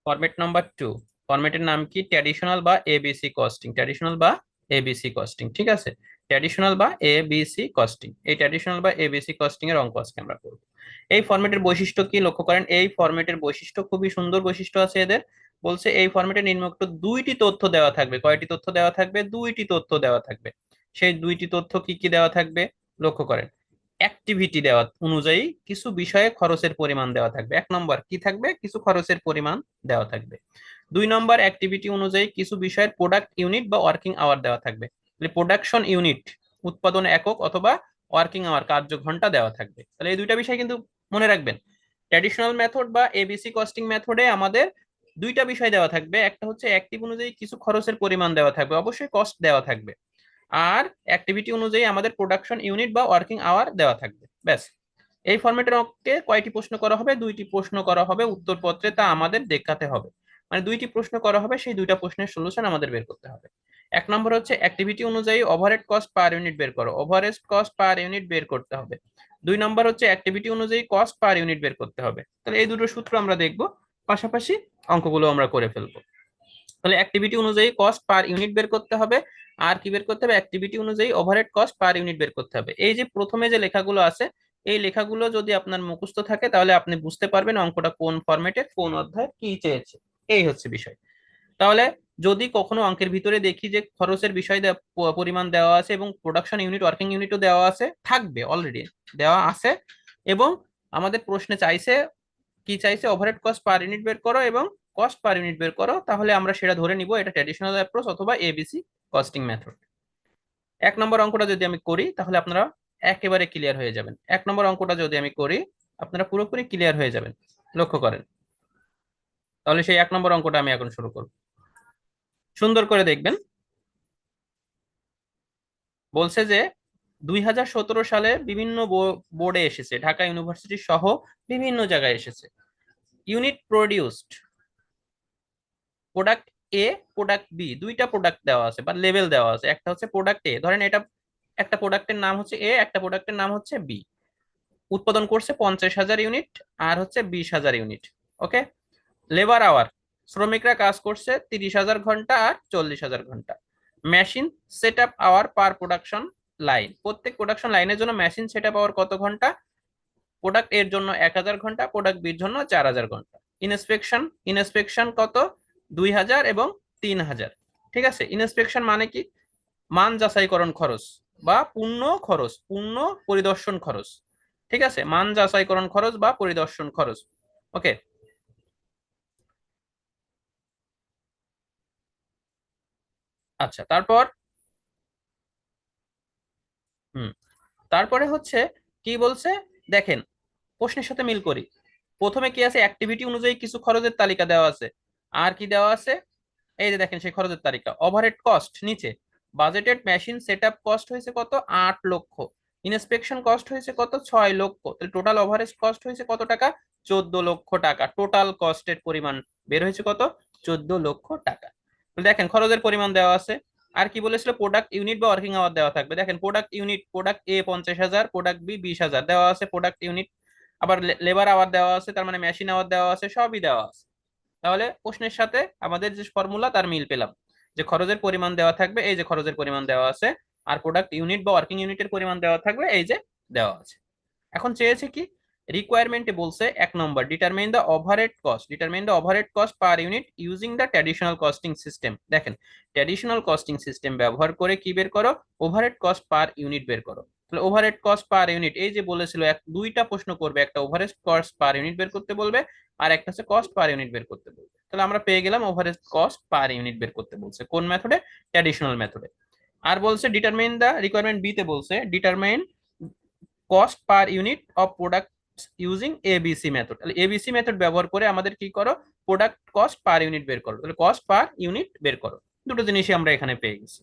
Format number 2, ফরম্যাটের নাম কি? Traditional বা এবিসি কস্টিং। ট্র্যাডিশনাল বা এবিসি কস্টিং, ঠিক আছে। ট্র্যাডিশনাল বা এবিসি কস্টিং, এই ট্র্যাডিশনাল বা এবিসি কস্টিং এর অঙ্ক আজকে আমরা করব। এই ফরম্যাটের বৈশিষ্ট্য কি লক্ষ্য করেন, এই ফরম্যাটের বৈশিষ্ট্য খুবই সুন্দর বৈশিষ্ট্য আছে এদের। বলছে এই ফরম্যাটে নিম্নোক্ত দুইটি তথ্য দেওয়া থাকবে। কয়টি তথ্য দেওয়া থাকবে? দুইটি তথ্য দেওয়া থাকবে। সেই দুইটি তথ্য কি কি দেওয়া থাকবে লক্ষ্য করেন। অ্যাক্টিভিটি দেওয়া অনুযায়ী কিছু বিষয়ে খরচের পরিমাণ দেওয়া থাকবে। এক নম্বর কি থাকবে? কিছু খরচের পরিমাণ দেওয়া থাকবে। দুই নম্বর অ্যাক্টিভিটি অনুযায়ী কিছু বিষয়ের প্রোডাক্ট ইউনিট বা ওয়ার্কিং আওয়ার দেওয়া থাকবে। প্রোডাকশন ইউনিট উৎপাদন একক অথবা ওয়ার্কিং আওয়ার কার্য ঘন্টা দেওয়া থাকবে। তাহলে এই দুইটা বিষয় কিন্তু মনে রাখবেন। ট্র্যাডিশনাল মেথড বা এবিসি কস্টিং মেথডে আমাদের দুইটা বিষয় দেওয়া থাকবে। একটা হচ্ছে অ্যাক্টিভ অনুযায়ী কিছু খরচের পরিমাণ দেওয়া থাকবে, অবশ্যই কস্ট দেওয়া থাকবে। আর অ্যাক্টিভিটি অনুযায়ী আমাদের প্রোডাকশন ইউনিট বা ওয়ার্কিং আওয়ার দেওয়া থাকবে, ব্যাস। এই ফরম্যাটের অঙ্কে কয়টি প্রশ্ন করা হবে? দুইটি প্রশ্ন করা হবে উত্তরপত্রে, তা আমাদের দেখাতে হবে। মানে দুইটি প্রশ্ন করা হবে, সেই দুইটা প্রশ্নের সলিউশন আমাদের বের করতে হবে। এক নম্বর হচ্ছে অ্যাক্টিভিটি অনুযায়ী ওভারহেড কস্ট পার ইউনিট বের করো, ওভারহেড কস্ট পার ইউনিট বের করতে হবে। দুই নম্বর হচ্ছে অ্যাক্টিভিটি অনুযায়ী কস্ট পার ইউনিট বের করতে হবে। তাহলে এই দুটো সূত্র আমরা দেখব, পাশাপাশি অঙ্কগুলো আমরা করে ফেলবো। তাহলে অ্যাক্টিভিটি অনুযায়ী কস্ট পার ইউনিট বের করতে হবে। আর কি বের করতে হবে? অ্যাক্টিভিটি অনুযায়ী ওভারহেড কস্ট পার ইউনিট বের করতে হবে। এই যে প্রথমে যে লেখাগুলো আছে, এই লেখাগুলো যদি আপনার মুখস্থ থাকে তাহলে আপনি বুঝতে পারবেন অঙ্কটা কোন ফরম্যাটে কোন অধ্যায় কি চেয়েছে। এই হচ্ছে বিষয়। তাহলে যদি কখনো অঙ্কের ভিতরে দেখি যে খরচের বিষয় পরিমাণ দেওয়া আছে এবং প্রোডাকশন ইউনিট ওয়ার্কিং ইউনিটও দেওয়া আছে, থাকবে, অলরেডি দেওয়া আছে, এবং আমাদের প্রশ্নে চাইছে কি? চাইছে ওভারহেড কস্ট পার ইউনিট বের করো এবং কস্ট পার ইউনিট বের করো, তাহলে আমরা সেটা ধরে নিব এটা ট্র্যাডিশনাল অ্যাপ্রোচ অথবা এবিসি কস্টিং মেথড। এক নম্বর অঙ্কটা যদি আমি করি তাহলে আপনারা একেবারে ক্লিয়ার হয়ে যাবেন। এক নম্বর অঙ্কটা যদি আমি করি আপনারা পুরোপুরি ক্লিয়ার হয়ে যাবেন, লক্ষ্য করেন। তাহলে সেই এক নম্বর অঙ্কটা আমি এখন শুরু করব, সুন্দর করে দেখবেন। বলছে যে 2017 সালে বিভিন্ন বোর্ডে এসেছে, ঢাকা ইউনিভার্সিটি সহ বিভিন্ন জায়গায় এসেছে। ইউনিট প্রডিউসড, প্রোডাক্ট এ, প্রোডাক্ট বি, দুইটা প্রোডাক্ট দেওয়া আছে বা লেভেল দেওয়া আছে। একটা হচ্ছে প্রোডাক্ট এ, ধরেন এটা একটা প্রোডাক্টের নাম হচ্ছে এ, একটা প্রোডাক্টের নাম হচ্ছে বি। উৎপাদন করছে 50,000 ইউনিট আর হচ্ছে 20,000 ইউনিট। ওকে। লেবার আওয়ার, শ্রমিকরা কাজ করছে 30,000 ঘন্টা আর 40,000 ঘন্টা। Machine set up hour per production line, প্রত্যেক প্রোডাকশন লাইনের জন্য মেশিন সেট আপ আওয়ার কত ঘন্টা? প্রোডাক্ট এর জন্য 1,000 ঘন্টা, প্রোডাক্ট বির জন্য 4,000 ঘন্টা। ইন্সপেকশন, ইন্সপেকশন কত? 2,000 এবং 3,000। ঠিক আছে। ইন্সপেকশন মানে কি? মান যাচাইকরণ খরচ বা পূর্ণ খরচ, পূর্ণ পরিদর্শন খরচ। ঠিক আছে, মান যাচাইকরণ খরচ বা পরিদর্শন খরচ। ওকে। আচ্ছা, তারপর হুম তারপরে হচ্ছে কি বলছে দেখেন, প্রশ্নের সাথে মিল করি। প্রথমে কি আছে? অ্যাক্টিভিটি অনুযায়ী কিছু খরচের তালিকা দেওয়া আছে। আর কি দেওয়া আছে? এই যে দেখেন সেই খরচের তালিকা। ওভারহেড কস্ট নিচে, বাজেটেড মেশিন সেটআপ কস্ট হয়েছে কত? 8 লক্ষ। ইন্সপেকশন কস্ট হয়েছে কত? 6 লক্ষ। তাহলে টোটাল ওভারহেড কস্ট হয়েছে কত টাকা? 14 লক্ষ টাকা। টোটাল কস্টের পরিমাণ বের হয়েছে কত? 14 লক্ষ টাকা। দেখেন খরচের পরিমাণ দেওয়া আছে। আর কি বলেছিল? প্রোডাক্ট ইউনিট বা ওয়ার্কিং আওয়ার দেওয়া থাকবে। দেখেন প্রোডাক্ট ইউনিট, প্রোডাক্ট এ 50,000, প্রোডাক্ট বি 20,000 দেওয়া আছে প্রোডাক্ট ইউনিট। আবার লেবার আওয়ার দেওয়া আছে, তার মানে মেশিন আওয়ার দেওয়া আছে, সবই দেওয়া আছে। তাহলে প্রশ্নের সাথে আমাদের যে ফর্মুলা তার মিল পেলাম, যে খরচের পরিমাণ দেওয়া থাকবে, এই যে খরচের পরিমাণ দেওয়া আছে। আর প্রোডাক্ট ইউনিট বা ওয়ার্কিং ইউনিটের পরিমাণ দেওয়া থাকবে, এই যে দেওয়া আছে। এখন চেয়েছে কি? রিকোয়ারমেন্টে বলছে 1 নম্বর determine the overhead cost, determine the overhead cost per unit using the traditional costing system. দেখেন ট্র্যাডিশনাল কস্টিং সিস্টেম ব্যবহার করে কি বের করো? ওভারহেড কস্ট পার ইউনিট বের করো। তাহলে ওভারহেড কস্ট পার ইউনিট, এই যে বলেছিল দুইটা প্রশ্ন করবে, একটা ওভারহেড কস্ট পার ইউনিট বের করতে বলবে আর একটা হচ্ছে কস্ট পার ইউনিট বের করতে বলবে। তাহলে আমরা পেয়ে গেলাম ওভারহেড কস্ট পার ইউনিট বের করতে বলছে কোন মেথডে? ট্র্যাডিশনাল মেথডে। আর বলছে ডিটারমাইন দা, রিকোয়ারমেন্ট বি তে বলছে determine cost per unit of product using ABC method. তাহলে এবিসি মেথড ব্যবহার করে আমাদের কি করো? প্রোডাক্ট কস্ট পার ইউনিট বের করো। তাহলে কস্ট পার ইউনিট বের করো। দুটো জিনিসই আমরা এখানে পেয়ে গেছি।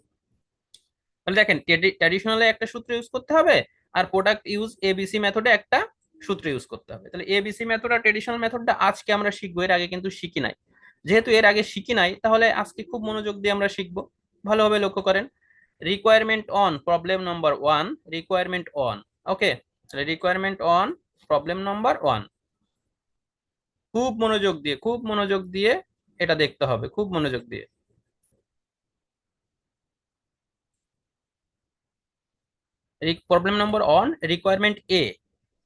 তাহলে দেখেন ট্র্যাডিশনালে একটা সূত্র ইউজ করতে হবে আর প্রোডাক্ট ইউজ এবিসি মেথডে একটা সূত্র ইউজ করতে হবে। তাহলে এবিসি মেথড আর ট্র্যাডিশনাল মেথডটা আজকে আমরা শিখবো, এর আগে কিন্তু শিখি নাই। যেহেতু এর আগে শিখি নাই তাহলে আজকে খুব মনোযোগ দিয়ে আমরা শিখবো। ভালোভাবে লক্ষ্য করেন। Requirement on problem number 1, requirement on. Okay. তাহলে রিকোয়ারমেন্ট অন প্রবলেম নাম্বার 1, খুব মনোযোগ দিয়ে, খুব মনোযোগ দিয়ে এটা দেখতে হবে খুব মনোযোগ দিয়ে। প্রবলেম নম্বর 1, রিকোয়ারমেন্ট এ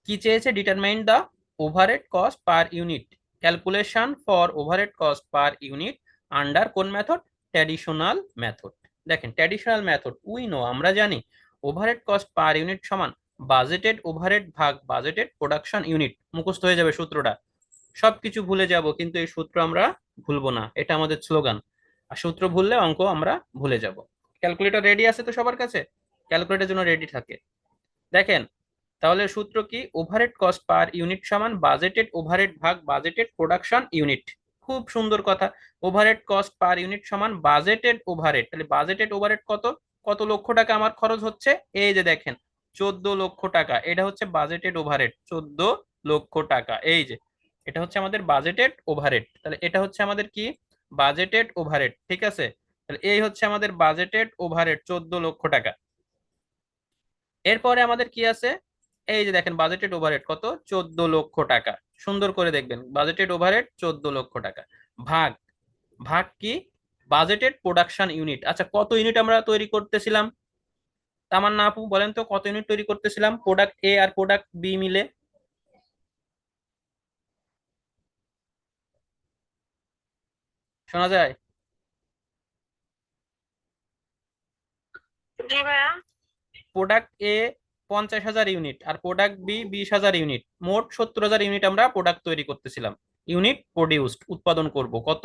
কি চেয়েছে, determine the overhead cost per unit, calculation for overhead cost per unit under কোন মেথড, ট্র্যাডিশনাল মেথড। দেখেন ট্র্যাডিশনাল মেথড উই নো, আমরা জানি ওভারহেড কস্ট পার ইউনিট সমান বাজেটেড ওভারহেড ভাগ বাজেটেড প্রোডাকশন ইউনিট। মুখস্থ হয়ে যাবে সূত্রটা, সবকিছু ভুলে যাব কিন্তু এই সূত্র আমরা ভুলবো না, এটা আমাদের স্লোগান। আর সূত্র ভুললে অঙ্ক আমরা ভুলে যাব। ক্যালকুলেটর রেডি আছে তো সবার কাছে? ক্যালকুলেটরের জন্য রেডি থাকে। দেখেন তাহলে সূত্র কি, ওভারহেড কস্ট পার ইউনিট সমান বাজেটেড ওভারহেড ভাগ বাজেটেড প্রোডাকশন ইউনিট। খুব সুন্দর কথা, ওভারহেড কস্ট পার ইউনিট সমান বাজেটেড ওভারহেড। তাহলে বাজেটেড ওভারহেড কত, কত লক্ষ টাকা আমার খরচ হচ্ছে, এই যে দেখেন 14 লক্ষ টাকা, এটা হচ্ছে বাজেটেড ওভারহেড 14 লক্ষ টাকা। এই যে এটা হচ্ছে আমাদের বাজেটেড ওভারহেড, তাহলে এটা হচ্ছে আমাদের কি, বাজেটেড ওভারহেড, ঠিক আছে। তাহলে এই হচ্ছে আমাদের বাজেটেড ওভারহেড 14 লক্ষ টাকা। এরপরে আমাদের কি আছে, এই যে দেখেন বাজেটেড ওভারহেড কত, 14 লক্ষ টাকা। সুন্দর করে দেখবেন বাজেটেড ওভারহেড 14 লক্ষ টাকা, ভাগ, ভাগ কি, বাজেটেড প্রোডাকশন ইউনিট। আচ্ছা কত ইউনিট আমরা তৈরি করতেছিলাম, তামান্না আপু বলেন তো কত ইউনিট তৈরি করতেছিলাম প্রোডাক্ট এ আর প্রোডাক্ট বি মিলে? শোনা যায়? জি ভাইয়া। প্রোডাক্ট এ 50,000 ইউনিট আর প্রোডাক্ট বি 20,000 ইউনিট, মোট 70,000 ইউনিট আমরা প্রোডাক্ট তৈরি করতেছিলাম। ইউনিট প্রডিউসড, উৎপাদন করব কত,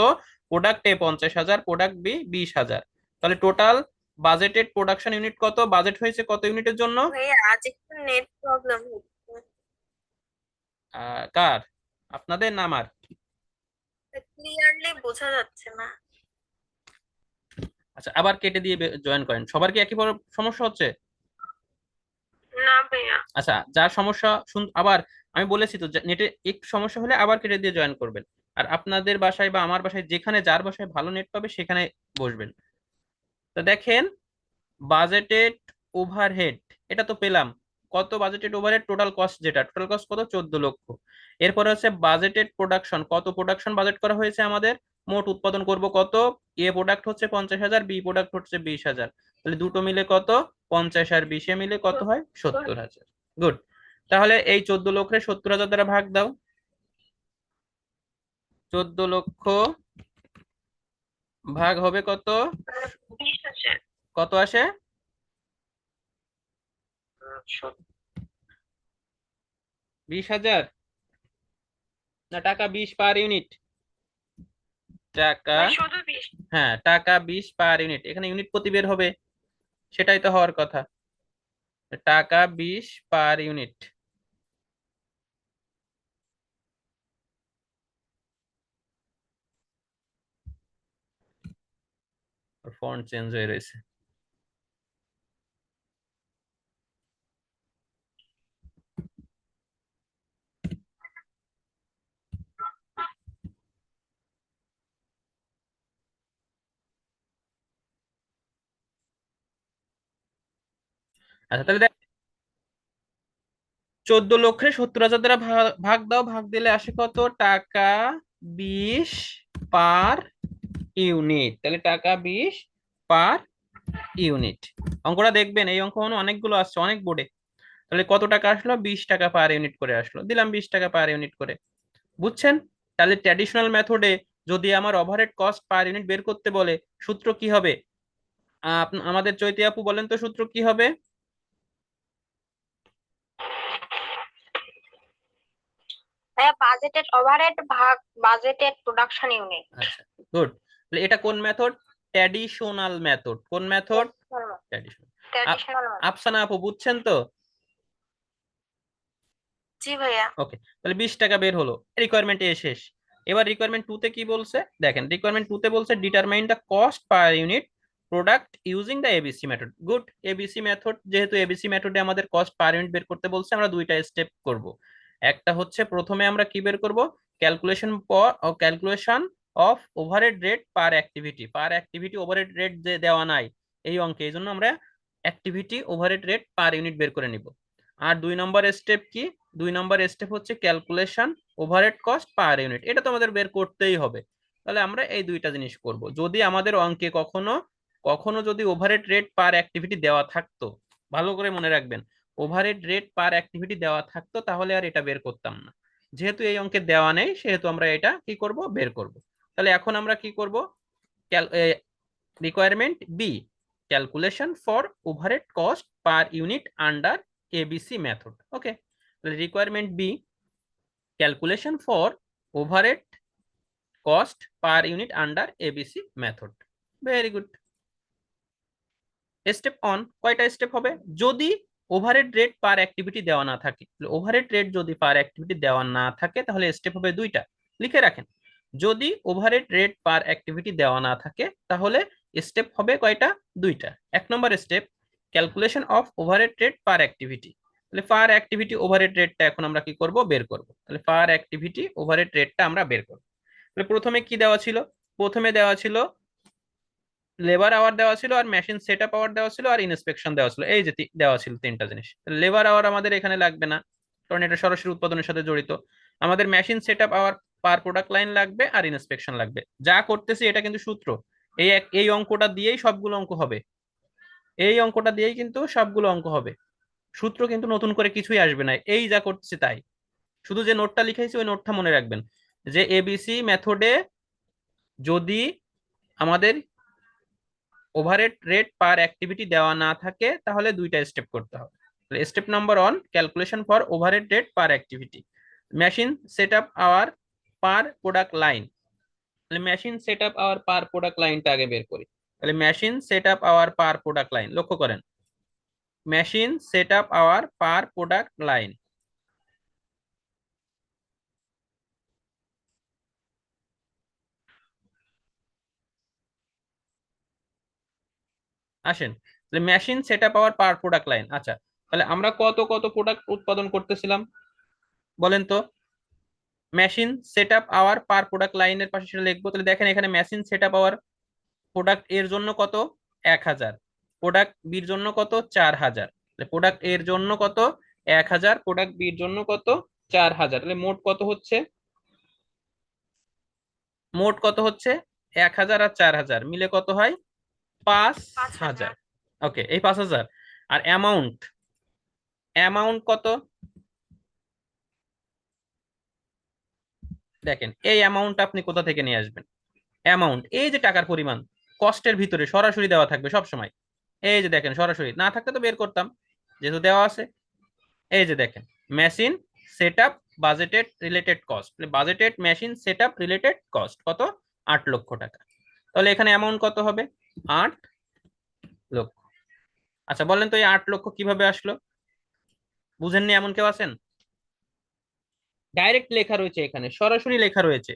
প্রোডাক্ট এ 50,000, প্রোডাক্ট বি 20,000। তাহলে টোটাল বাজেটেড প্রোডাকশন ইউনিট কত, বাজেট হয়েছে কত ইউনিটের জন্য? ভাইয়া আজ একটু নেট প্রবলেম হচ্ছে, কার, আপনাদের না আমার? ক্লিয়ারলি বোঝা যাচ্ছে না। আচ্ছা আবার কেটে দিয়ে জয়েন করেন, সবার কি একই সমস্যা হচ্ছে? না ভাইয়া। আচ্ছা যার সমস্যা আবার আমি বলেছি তো নেটে একটু সমস্যা হলে আবার কেটে দিয়ে জয়েন করবেন। আর আপনাদের বাসায় বা আমার বাসায় যেখানে যার বাসায় ভালো নেট পাবে সেখানে বসবেন। তো দেখেন বাজেটেড ওভারহেড, এটা তো পেলাম, কত বাজেটেড ওভারহেড, টোটাল কস্ট, যেটা টোটাল কস্ট কত, 14 লক্ষ। এরপরে হচ্ছে বাজেটেড প্রোডাকশন, কত প্রোডাকশন বাজেট করা হয়েছে আমাদের, মোট উৎপাদন করব কত, এ প্রোডাক্ট হচ্ছে 50,000, বি প্রোডাক্ট হচ্ছে 20,000। তাহলে দুটো মিলে কত, 50 আর 20 মিলে কত হয়, 70,000। গুড। তাহলে এই 14 লক্ষে 70,000 দ্বারা ভাগ দাও। 14 লক্ষ ভাগ হবে কত, 20,000। কত আসে, 20,000 না টাকা 20 পার ইউনিট, টাকা, শুধু 20। হ্যাঁ টাকা 20 পার ইউনিট, এখানে ইউনিট প্রতি বের হবে, সেটাই তো হওয়ার কথা, টাকা 20 পার ইউনিট। ফন্ট চেঞ্জ হয়ে রয়েছে। আচ্ছা তাহলে দেখ, 14 লক্ষে 70,000 দ্বারা ভাগ দাও, ভাগ দিলে আসে কত, টাকা 20 পার ইউনিট। তাহলে টাকা 20 পার ইউনিট। অঙ্কটা দেখবেন, এই অঙ্ক অনেকগুলো আসছে অনেক বোর্ডে। তাহলে কত টাকা আসলো, 20 টাকা পার ইউনিট করে আসলো, দিলাম 20 টাকা পার ইউনিট করে। বুঝছেন? তাহলে ট্র্যাডিশনাল মেথডে যদি আমার ওভারহেড কস্ট পার ইউনিট বের করতে বলে, সূত্র কি হবে? আমাদের চৈতি আপু বলেন তো সূত্র কি হবে? ভাইয়া বাজেটেড ওভারহেড ভাগ বাজেটেড প্রোডাকশন ইউনিট। আচ্ছা গুড। তাহলে এটা কোন মেথড, ট্র্যাডিশনাল মেথড। কোন মেথড, ট্র্যাডিশনাল। ট্র্যাডিশনাল। আফসানা আপু বুঝছেন তো? জি ভাইয়া। ওকে, তাহলে 20 টাকা বের হলো, রিকোয়ারমেন্ট এ শেষ। এবার রিকোয়ারমেন্ট টু তে কি বলছে, দেখেন রিকোয়ারমেন্ট টু তে বলছে determine the cost per unit product using the ABC method. Good, ABC method, যেহেতু এবিসি মেথডে আমাদের কস্ট পার ইউনিট বের করতে বলছে, আমরা দুইটা স্টেপ করব। একটা হচ্ছে প্রথমে আমরা কি বের করব, calculation calculation of overhead rate per activity. Per activity overhead rate যে দেওয়া নাই এই অঙ্কে, এই জন্য আমরা activity overhead rate per unit বের করে নিব। আর 2 নম্বর স্টেপ কি, 2 নম্বর স্টেপ হচ্ছে calculation overhead cost per unit, এটা তো আমাদের বের করতেই হবে। তাহলে আমরা এই দুইটা জিনিস করব। যদি আমাদের অঙ্কে কখনো কখনো যদি ওভারহেড রেট পার অ্যাক্টিভিটি দেওয়া থাকতো, ভালো করে মনে রাখবেন, ওভারহেড রেট পার অ্যাক্টিভিটি দেওয়া থাকতো তাহলে আর এটা বের করতাম না। যেহেতু এই অঙ্কে দেওয়া নেই সেহেতু আমরা এটা কি করব, বের করব। তাহলে এখন আমরা কি করব, requirement B, calculation for overhead cost per unit under ABC method. Okay, requirement B, calculation for overhead cost per unit under ABC method. Very good. Step on, কয়টা স্টেপ হবে? যদি ওভারহেড রেট পার অ্যাক্টিভিটি দেওয়া না থাকে, overhead rate যদি পার activity দেওয়া না থাকে তাহলে স্টেপ হবে দুইটা, লিখে রাখেন। যদি ওভারহেড রেট পার অ্যাক্টিভিটি দেওয়া না থাকে তাহলে স্টেপ হবে কয়টা? দুইটা। এক নম্বর step, calculation of overhead rate per activity. তাহলে পার অ্যাক্টিভিটি ওভারহেড রেটটা এখন আমরা কি করব, বের করব। তাহলে পার অ্যাক্টিভিটি ওভারহেড রেটটা আমরা বের করব। তাহলে প্রথমে কি দেওয়া ছিল? প্রথমে দেওয়া ছিল লেবার আওয়ার দেওয়া ছিল, আর মেশিন সেট আপ আওয়ার দেওয়া ছিল, আর ইন্সপেকশন দেওয়া ছিল। এই যে দেওয়া ছিল তিনটা জিনিস। লেবার আওয়ার আমাদের এখানে লাগবে না, কারণ এটা সরাসরি উৎপাদনের সাথে জড়িত। আমাদের machine set up hour per product line লাগবে, আর ইন্সপেকশন লাগবে। যা করতেছি এটা কিন্তু সূত্র, এই অঙ্কটা দিয়েই সবগুলো অঙ্ক হবে। এই অঙ্কটা দিয়েই কিন্তু সবগুলো অঙ্ক হবে, সূত্র কিন্তু নতুন করে কিছুই আসবে না, এই যা করতেছি তাই। শুধু যে নোটটা লিখাইছি ওই নোটটা মনে রাখবেন, যে এবিসি মেথডে যদি আমাদের ওভারহেড রেট পার অ্যাক্টিভিটি দেওয়া না থাকে তাহলে দুইটা স্টেপ করতে হবে। Step number one, calculation for overhead rate per activity, machine set up hour per product line. তাহলে machine set up hour per product লাইনটা আগে বের করি। তাহলে machine set up hour per product line, লক্ষ্য করেন, machine set up hour per product line. আসেন, machine set up hour per product line. আচ্ছা, তাহলে আমরা কত কত প্রোডাক্ট উৎপাদন করতেছিলাম বলেন তো? Machine set up hour per product লাইনের পাশে সেটা লিখবো। তাহলে দেখেন এখানে machine set up hour, product এর জন্য কত? 1000। প্রোডাক্ট বির জন্য কত? 4000। প্রোডাক্ট এর জন্য কত? 1000। প্রোডাক্ট বির জন্য কত? 4000। তাহলে মোট কত হচ্ছে? মোট কত হচ্ছে? 1000 আর 4000 মিলে কত হয়? 5000। 5000। ওকে, এই 5000। আর অ্যামাউন্ট, অ্যামাউন্ট কত? দেখেন এই অ্যামাউন্ট আপনি কোথা থেকে নিয়ে আসবেন? অ্যামাউন্ট, এই যে টাকার পরিমাণ কস্টের ভিতরে সরাসরি দেওয়া থাকবে সব সময়। এই যে দেখেন, সরাসরি না থাকলে তো বের করতাম, যেহেতু দেওয়া আছে। এই যে দেখেন, machine setup budgeted related cost, budgeted machine setup related cost কত? 8 লক্ষ টাকা। তাহলে এখানে অ্যামাউন্ট কত হবে? 8 লক্ষ। আচ্ছা বলেন তো এই 8 লক্ষ কিভাবে আসলো? বুঝেননি এমন কেউ আছেন? ডাইরেক্ট লেখা রয়েছে এখানে, সরাসরি লেখা রয়েছে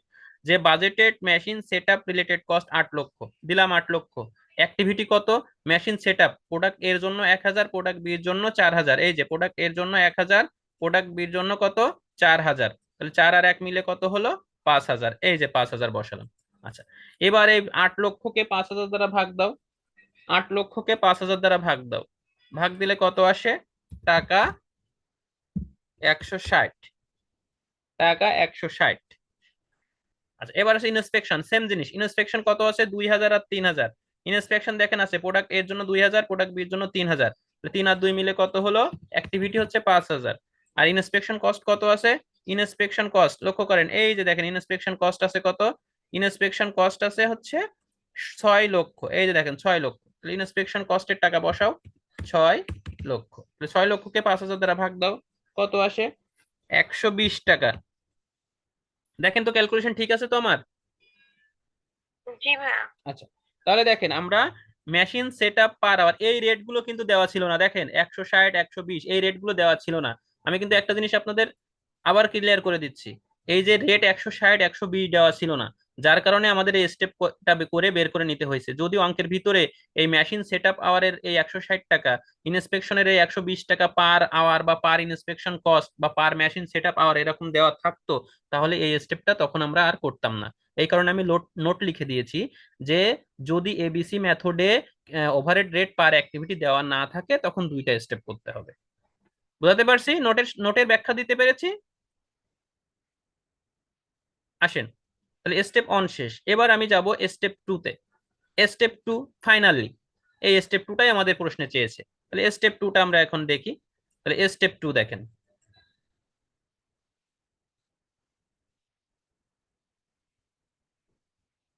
যে budgeted machine setup related cost 8 লক্ষ, দিলাম 8 লক্ষ। অ্যাক্টিভিটি কত? মেশিন সেটআপ, প্রোডাক্ট এর জন্য 1000, প্রোডাক্ট বির জন্য 4000। এই যে প্রোডাক্ট এর জন্য 1000, প্রোডাক্ট বির জন্য কত? 4000। তাহলে 4 আর 1 মিলে কত হলো? 5000। এই যে 5000 বসালাম। আচ্ছা, এবার এই 8 লক্ষকে 5000 দ্বারা ভাগ দাও। 8 লক্ষকে 5000 দ্বারা ভাগ দাও, ভাগ দিলে কত আসে? টাকা 160। টাকা 160। আচ্ছা, এবার আছে ইন্সপেকশন, সেম জিনিস। ইন্সপেকশন কত আছে? 2000 আর 3000। ইন্সপেকশন দেখেন আছে, প্রোডাক্ট এর জন্য 2000, প্রোডাক্ট বির জন্য 3000। 3 আর 2 মিলে কত হলো? অ্যাক্টিভিটি হচ্ছে 5000। আর ইন্সপেকশন কস্ট কত আছে? ইন্সপেকশন কস্ট লক্ষ্য করেন, এই যে দেখেন ইন্সপেকশন কস্ট আছে কত? ইন্সপেকশন কস্ট আছে হচ্ছে 6 লক্ষ। এই যে দেখেন 6 লক্ষ। ইন্সপেকশন কস্টের টাকা বসাও, 6 লক্ষ। 6 লক্ষকে 5000 দ্বারা ভাগ দাও, কত আসে? 120 টাকা। দেখেন তো ক্যালকুলেশন ঠিক আছে তো আমার? জি ভাইয়া। আচ্ছা, তাহলে দেখেন আমরা machine set up per hour, এই রেট গুলো কিন্তু দেওয়া ছিল না। দেখেন 160, 120 এই রেট গুলো দেওয়া ছিল না। আমি কিন্তু একটা জিনিস আপনাদের আবার ক্লিয়ার করে দিচ্ছি, এই যে রেট 160, 120 দেওয়া ছিল না, যার কারণে আমাদের এই স্টেপটা করে বের করে নিতে হয়েছে। যদিও অঙ্কের ভিতরে এই মেশিন সেট আপ আওয়ারের এই 160 টাকা, ইন্সপেকশনের এই 120 টাকা পার আওয়ার বা পার ইন্সপেকশন কস্ট বা পার মেশিন সেট আপ আওয়ার এরকম দেওয়া থাকতো, তাহলে এই স্টেপটা তখন আমরা আর করতাম না। এই কারণে আমি নোট লিখে দিয়েছি যে যদি এবিসি মেথডে ওভারহেড রেট পার অ্যাক্টিভিটি দেওয়া না থাকে তখন দুইটা স্টেপ করতে হবে। বুঝাতে পারছি? নোটের ব্যাখ্যা দিতে পেরেছি? আসেন, তাহলে স্টেপ 1 শেষ। এবার আমি যাব স্টেপ 2 তে। স্টেপ 2 ফাইনালি, এই স্টেপ 2টাই আমাদের প্রশ্নে চেয়েছে। তাহলে স্টেপ 2টা আমরা এখন দেখি। তাহলে স্টেপ 2 দেখেন,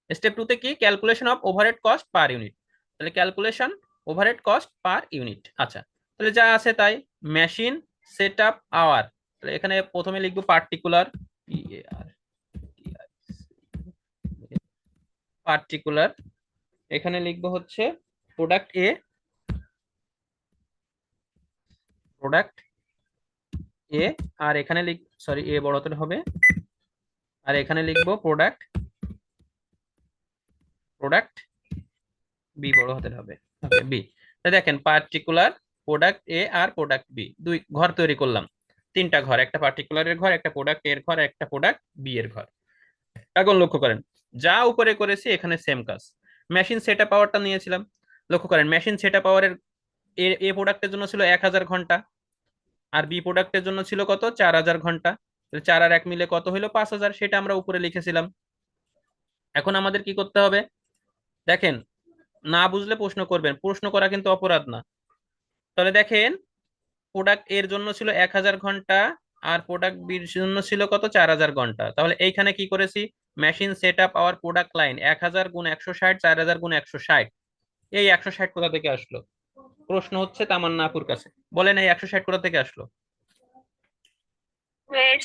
স্টেপ 2 তে কি, calculation of overhead cost per unit. তাহলে calculation overhead cost per unit. আচ্ছা, তাহলে যা আছে তাই, মেশিন সেটআপ আওয়ার। তাহলে এখানে প্রথমে লিখবো পার্টিকুলার, পার্টিকুলার, এখানে লিখবো হচ্ছে প্রোডাক্ট এ, প্রোডাক্ট এ, আর এখানে সরি এ বড় হাতের হবে, আর এখানে লিখবো প্রোডাক্ট, প্রোডাক্ট বি বড় হাতের হবে, ওকে বি। দেখেন পার্টিকুলার, প্রোডাক্ট এ আর প্রোডাক্ট বি, দুই ঘর তৈরি করলাম, তিনটা ঘর, একটা পার্টিকুলারের ঘর, একটা প্রোডাক্ট এর ঘর, একটা প্রোডাক্ট বি এর ঘর। এখন লক্ষ্য করেন, যা উপরে করেছি এখানে সেম কাজ। মেশিন সেটআপ পাওয়ারটা নিয়েছিলাম, লক্ষ্য করেন মেশিন সেটআপ পাওয়ারের এ প্রোডাক্টের জন্য ছিল 1000 ঘন্টা, আর বি প্রোডাক্টের জন্য ছিল কত, 4000 ঘন্টা। 4 আর 1 মিলে কত হলো, 5000, সেটা আমরা উপরে লিখেছিলাম। এখন আমাদের কি করতে হবে, দেখেন, না বুঝলে প্রশ্ন করবেন, প্রশ্ন করা কিন্তু অপরাধ না। তাহলে দেখেন, প্রোডাক্ট এর জন্য ছিল 1000 ঘন্টা, আর প্রোডাক্ট বির জন্য ছিল কত, 4000 ঘন্টা। তাহলে এইখানে কি করেছি, machine set up hour product line 1000 গুণ 160, 4000 গুণ 160, এই 160 কোথা থেকে আসলো? প্রশ্ন হচ্ছে তামান্না আপুর কাছে, বলেন এই 160 কোথা থেকে আসলো?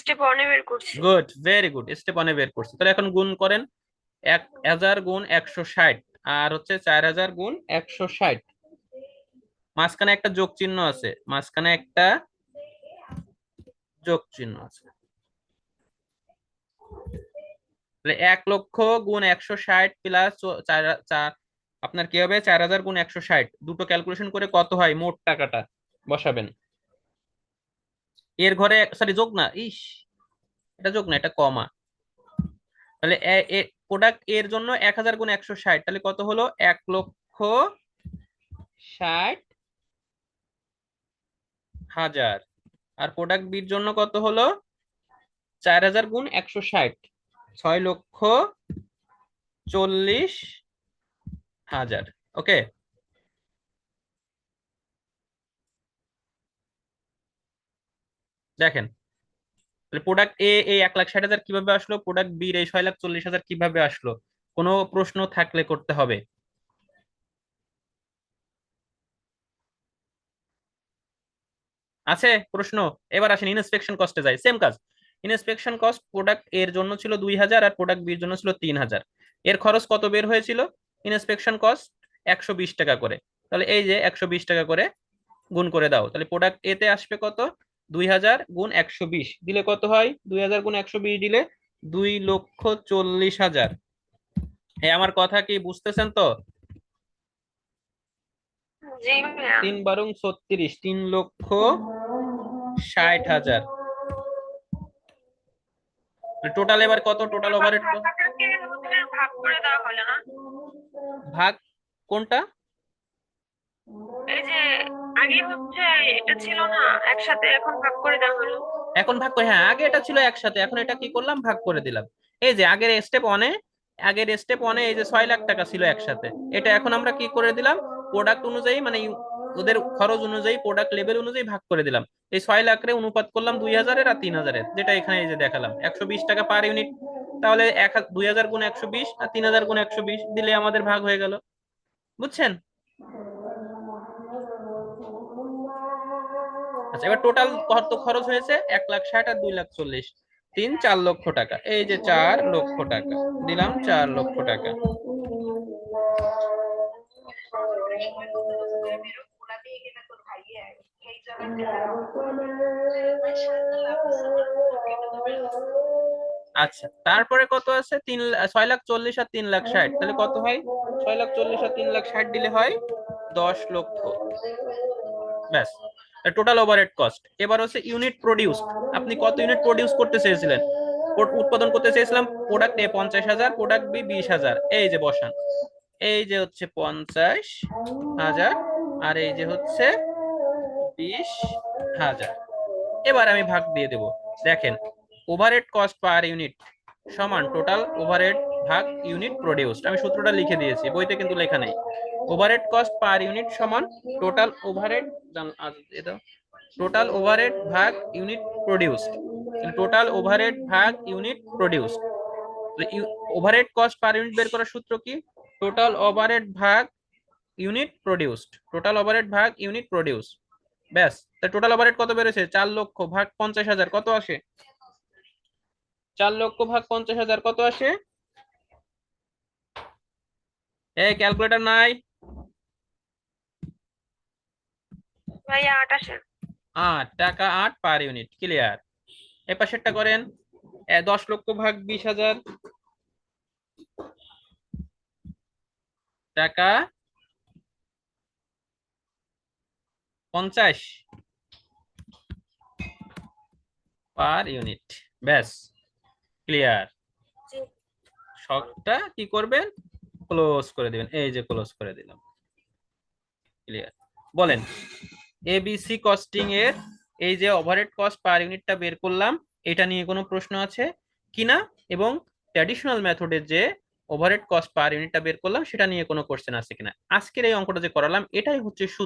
স্টেপ ওয়ানে বের করছি। গুড, ভেরি গুড, স্টেপ 1 বের করছি। তাহলে এখন গুণ করেন, 1000 গুণ 160, আর হচ্ছে 4000 গুণ 160, মাঝখানে একটা যোগ চিহ্ন আছে, মাঝখানে একটা যোগ চিহ্ন আছে। তাহলে 1 লক্ষ গুণ 160 প্লাস আপনার কি হবে, 4000 গুণ 160, দুটো ক্যালকুলেশন করে কত হয় মোট টাকাটা বসাবেন। এর ঘরে সরি যোগ না, ইস, এটা যোগ না, এটা কমা। তাহলে প্রোডাক্ট এর জন্য 1000 গুণ 160, তাহলে কত হলো, 1,60,000। আর প্রোডাক্ট বির জন্য কত হলো, 4000 গুণ 160, 6,40,000। ওকে, দেখেন, প্রোডাক্ট এ এই 1,60,000 কিভাবে আসলো, প্রোডাক্ট বি এই 6,40,000 কিভাবে আসলো? কোনো প্রশ্ন থাকলে করতে হবে। আছে প্রশ্ন? এবার আসেন ইনস্পেকশন কস্টে যাই, সেম কাজ। ইনস্পেকশন কস্ট প্রোডাক্ট এর জন্য ছিল 2000, আর প্রোডাক্ট বির জন্য ছিল 3000। এর খরচ কত বের হয়েছিল, ইনস্পেকশন কস্ট 120 টাকা করে। তাহলে এই যে 120 টাকা করে গুণ করে দাও, তাহলে প্রোডাক্ট এতে আসবে কত, 2000 গুণ 120 দিলে কত হয়, 2000 গুণ 120 দিলে 2,40,000। আমার কথা কি বুঝতেছেন তো? জি ম্যাম। 3 × 32, 3,60,000। টোটাল এবার কত, টোটাল ওভারহেড টাকাটাকে হচ্ছে ভাগ করে দেওয়া হলো না? ভাগ কোনটা? এই যে আগে হচ্ছে এটা ছিল না একসাথে, এখন ভাগ করে দেওয়া হলো। এখন ভাগ করে, হ্যাঁ আগে এটা ছিল একসাথে, এখন এটা কি করলাম, ভাগ করে দিলাম। এই যে আগের স্টেপ ওয়ানে, আগের স্টেপ ওয়ানে এই যে 6 লাখ টাকা ছিল একসাথে, এটা এখন আমরা কি করে দিলাম, প্রোডাক্ট অনুযায়ী মানে ওদের খরচ অনুযায়ী, প্রোডাক্ট লেভেল অনুযায়ী ভাগ করে দিলাম। এই 6 লাখ রে অনুপাত করলাম 2000-এর আর 3000-এর, যেটা এখানে এই যে দেখালাম 120 টাকা পার ইউনিট। তাহলে 2000 গুণ 120 আর 3000 গুণ 120 দিলে আমাদের ভাগ হয়ে গেল। বুঝছেন? আচ্ছা, এবার টোটাল কত খরচ হয়েছে, 1,60,000 আর 2,40,000, 4 লক্ষ টাকা। এই যে 4 লক্ষ টাকা দিলাম, 4 লক্ষ টাকা। আচ্ছা, তারপরে কত আছে, 6,40,000 আর 3,60,000, তাহলে কত হয়, 6,40,000 আর 3,60,000 দিলে হয় 10 লক্ষ। ব্যাস, টোটাল ওভারহেড কস্ট। এবার হচ্ছে ইউনিট প্রডিউস, আপনি কত ইউনিট প্রডিউস করতে চেয়েছিলেন, উৎপাদন করতে চেয়েছিলাম প্রোডাক্ট এ 50,000, প্রোডাক্ট বি 20,000, এই যে বসান, এই যে হচ্ছে 50,000, আর এই যে হচ্ছে 20,000। এবার আমি ভাগ দিয়ে দেব। দেখেন, ওভারহেড কস্ট পার ইউনিট সমান টোটাল ওভারহেড ভাগ ইউনিট প্রডিউসড। আমি সূত্রটা লিখে দিয়েছি, বইতে কিন্তু লেখা নেই। ওভারহেড কস্ট পার ইউনিট সমান টোটাল ওভারহেড, এটা টোটাল ওভারহেড ভাগ ইউনিট প্রডিউসড। টোটাল ওভারহেড ভাগ unit produced. Overhead cost per unit বের করার সূত্র কি? টোটাল ওভারহেড ভাগ ইউনিট প্রডিউসড। টোটাল ওভারহেড ভাগ ইউনিট প্রডিউস। ব্যাস। তা টোটাল ওভারহেড কত বেরোছে? 4 লক্ষ ভাগ 50,000 কত আসে? 4 লক্ষ ভাগ 50,000 কত আসে? এই ক্যালকুলেটর নাই? ভাইয়া 8 আসে। 8 টাকা 8 পার ইউনিট। ক্লিয়ার। এই পাশেরটা করেন। 10 লক্ষ ভাগ 20,000 টাকা 50 পার ইউনিট। ব্যাস। ক্লিয়ার। জি। শখটা কি করবেন? ক্লোজ করে দিবেন। এই যে ক্লোজ করে দিলাম। ক্লিয়ার। বলেন, এবিসি কস্টিং এর এই যে ওভারহেড কস্ট পার ইউনিটটা বের করলাম, এটা নিয়ে কোনো প্রশ্ন আছে কিনা, এবং ট্র্যাডিশনাল মেথডের যে ওভারহেড কস্ট পার ইউনিটটা বের করলাম সেটা নিয়ে কোনো কোশ্চেন আছে কিনা। আজকের এই অঙ্কটা যে করালাম এটাই হচ্ছে সূত্র।